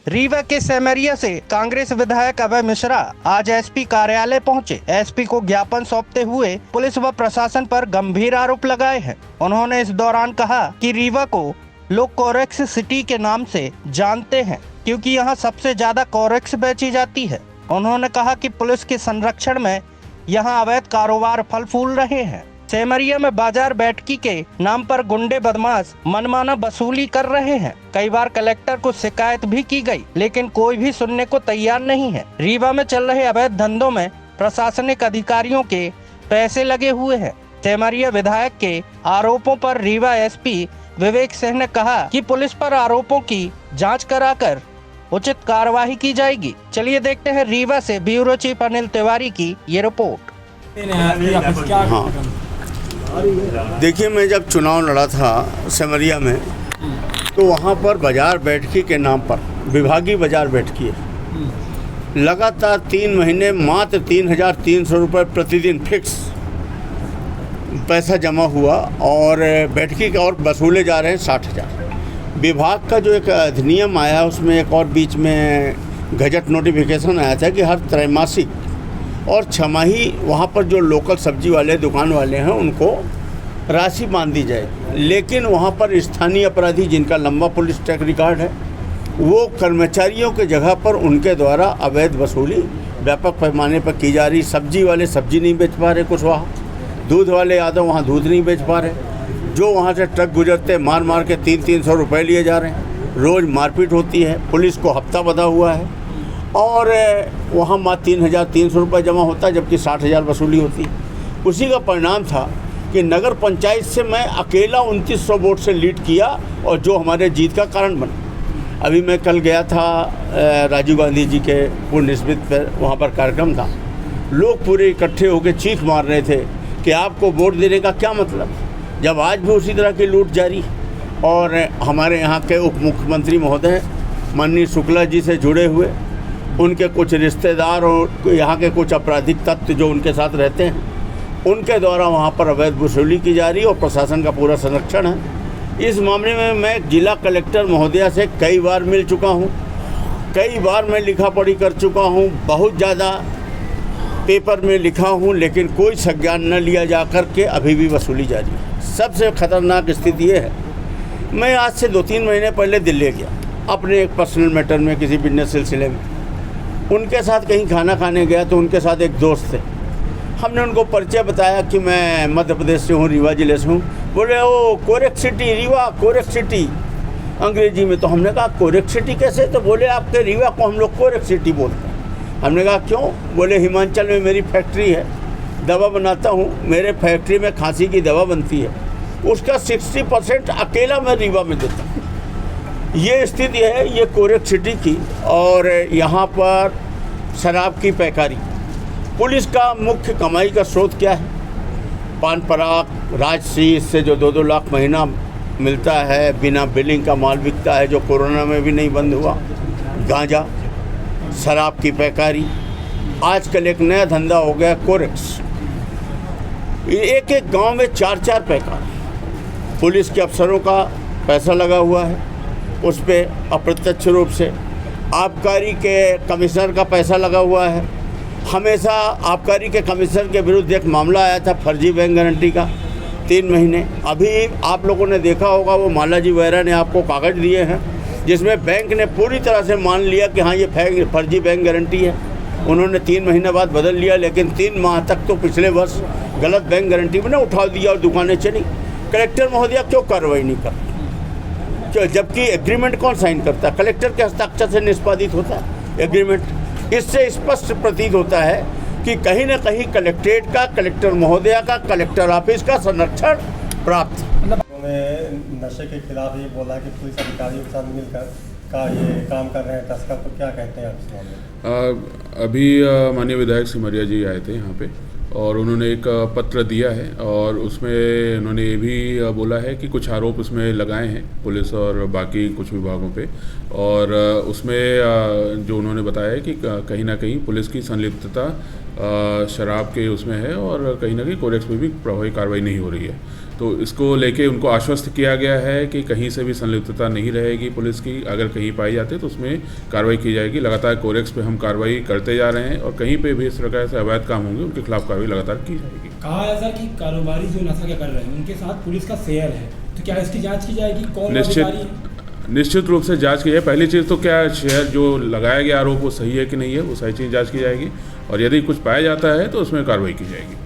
रीवा के सेमरिया से कांग्रेस विधायक अभय मिश्रा आज एसपी कार्यालय पहुंचे। एसपी को ज्ञापन सौंपते हुए पुलिस व प्रशासन पर गंभीर आरोप लगाए हैं। उन्होंने इस दौरान कहा कि रीवा को लोग कोरेक्स सिटी के नाम से जानते हैं क्योंकि यहां सबसे ज्यादा कोरेक्स बेची जाती है। उन्होंने कहा कि पुलिस के संरक्षण में यहां अवैध कारोबार फल फूल रहे हैं। सेमरिया में बाजार बैठकी के नाम पर गुंडे बदमाश मनमाना वसूली कर रहे हैं। कई बार कलेक्टर को शिकायत भी की गई, लेकिन कोई भी सुनने को तैयार नहीं है। रीवा में चल रहे अवैध धंधों में प्रशासनिक अधिकारियों के पैसे लगे हुए हैं। सेमरिया विधायक के आरोपों पर रीवा एसपी विवेक सिंह ने कहा कि पुलिस पर आरोपों की जाँच कराकर उचित कार्यवाही की जाएगी। चलिए देखते हैं रीवा से ब्यूरो चीफ अनिल तिवारी की ये रिपोर्ट। हाँ, देखिए, मैं जब चुनाव लड़ा था सेमरिया में तो वहाँ पर बाजार बैठकी के नाम पर विभागीय बाजार बैठकी है, लगातार 3 महीने मात्र 3,300 रुपये प्रतिदिन फिक्स पैसा जमा हुआ और बैठकी का और वसूले जा रहे हैं 60,000। विभाग का जो एक अधिनियम आया उसमें एक और बीच में गजट नोटिफिकेशन आया था कि हर त्रैमासिक और छमाही वहाँ पर जो लोकल सब्जी वाले दुकान वाले हैं उनको राशि मान दी जाएगी, लेकिन वहाँ पर स्थानीय अपराधी जिनका लंबा पुलिस ट्रैक रिकॉर्ड है वो कर्मचारियों के जगह पर उनके द्वारा अवैध वसूली व्यापक पैमाने पर की जा रही। सब्जी वाले सब्जी नहीं बेच पा रहे, कुछ वहाँ दूध वाले यादव वहाँ दूध नहीं बेच पा रहे। जो वहाँ से ट्रक गुजरते मार मार के 300-300 रुपये लिए जा रहे हैं। रोज़ मारपीट होती है, पुलिस को हफ्ता बंधा हुआ है और वहाँ मात्र 3,300 रुपये जमा होता है जबकि 60,000 वसूली होती है। उसी का परिणाम था कि नगर पंचायत से मैं अकेला 2900 वोट से लीड किया और जो हमारे जीत का कारण बना। अभी मैं कल गया था राजीव गांधी जी के पुण्य स्मृति पर, वहाँ पर कार्यक्रम था। लोग पूरे इकट्ठे होकर चीख मार रहे थे कि आपको वोट देने का क्या मतलब, जब आज भी उसी तरह की लूट जारी। और हमारे यहाँ के उप मुख्यमंत्री महोदय माननीय शुक्ला जी से जुड़े हुए उनके कुछ रिश्तेदार और यहाँ के कुछ आपराधिक तत्व जो उनके साथ रहते हैं उनके द्वारा वहाँ पर अवैध वसूली की जा रही है और प्रशासन का पूरा संरक्षण है। इस मामले में मैं जिला कलेक्टर महोदया से कई बार मिल चुका हूँ, कई बार मैं लिखा पढ़ी कर चुका हूँ, बहुत ज़्यादा पेपर में लिखा हूँ, लेकिन कोई संज्ञान न लिया जा कर के अभी भी वसूली जारी है। सबसे ख़तरनाक स्थिति ये है, मैं आज से 2-3 महीने पहले दिल्ली गया अपने एक पर्सनल मैटर में, किसी बिजनेस सिलसिले में। उनके साथ कहीं खाना खाने गया तो उनके साथ एक दोस्त थे। हमने उनको परिचय बताया कि मैं मध्य प्रदेश से हूँ, रीवा जिले से हूँ। बोले ओ कोरेक्स सिटी, रीवा कोरेक्स सिटी अंग्रेजी में। तो हमने कहा कोरेक्स सिटी कैसे? तो बोले आपके रीवा को हम लोग कोरेक्स सिटी बोलते हैं। हमने कहा क्यों? बोले हिमाचल में मेरी फैक्ट्री है, दवा बनाता हूँ, मेरे फैक्ट्री में खांसी की दवा बनती है, उसका 60% अकेला मैं रीवा में देता हूँ। ये स्थिति है ये कोरेक्स सिटी की। और यहाँ पर शराब की पैकारी, पुलिस का मुख्य कमाई का स्रोत क्या है? पान पराग, राजसी, इससे जो 2-2 लाख महीना मिलता है, बिना बिलिंग का माल बिकता है जो कोरोना में भी नहीं बंद हुआ, गांजा, शराब की पैकारी। आजकल एक नया धंधा हो गया कोरेक्स। एक गांव में 4-4 पैकार, पुलिस के अफसरों का पैसा लगा हुआ है उस पर, अप्रत्यक्ष रूप से आबकारी के कमिश्नर का पैसा लगा हुआ है। हमेशा आबकारी के कमिश्नर के विरुद्ध एक मामला आया था फर्जी बैंक गारंटी का, 3 महीने। अभी आप लोगों ने देखा होगा वो मालाजी वगैरह ने आपको कागज़ दिए हैं जिसमें बैंक ने पूरी तरह से मान लिया कि हाँ ये फर्जी बैंक गारंटी है। उन्होंने 3 महीने बाद बदल लिया, लेकिन 3 माह तक तो पिछले वर्ष गलत बैंक गारंटी में उठा दिया और दुकानें चली। कलेक्टर महोदया क्यों कार्रवाई नहीं कर? जबकि एग्रीमेंट कौन साइन करता है? कलेक्टर के हस्ताक्षर से निष्पादित होता है एग्रीमेंट। इससे स्पष्ट प्रतीत होता है कि कहीं न कहीं कलेक्ट्रेट का, कलेक्टर महोदया का, कलेक्टर ऑफिस का संरक्षण प्राप्त। नशे के खिलाफ ये बोला कि पुलिस अधिकारियों के साथ मिलकर ये काम कर रहे हैं तस्कर, तो क्या कहते हैं आप इस मामले? अभी माननीय विधायक सिमरिया जी आए थे यहाँ पे और उन्होंने एक पत्र दिया है और उसमें उन्होंने ये भी बोला है कि कुछ आरोप उसमें लगाए हैं पुलिस और बाकी कुछ विभागों पे। और उसमें जो उन्होंने बताया है कि कहीं ना कहीं पुलिस की संलिप्तता शराब के उसमें है और कहीं ना कहीं कोरेक्स में भी प्रभावी कार्रवाई नहीं हो रही है। तो इसको लेके उनको आश्वस्त किया गया है कि कहीं से भी संलिप्तता नहीं रहेगी पुलिस की। अगर कहीं पाई जाती है तो उसमें कार्रवाई की जाएगी। लगातार कोरेक्स पे हम कार्रवाई करते जा रहे हैं और कहीं पे भी इस प्रकार से अवैध काम होंगे उनके खिलाफ कार्रवाई लगातार की जाएगी। कहा ऐसा कि कारोबारी जो नशा क्या कर रहे हैं उनके साथ पुलिस का शेयर है, तो क्या इसकी जाँच की जाएगी? कौन अधिकारी है? निश्चित रूप से जांच की जाए। पहली चीज़ तो क्या शेयर जो लगाया गया आरोप वो सही है कि नहीं है, वो सारी चीज़ जांच की जाएगी और यदि कुछ पाया जाता है तो उसमें कार्रवाई की जाएगी।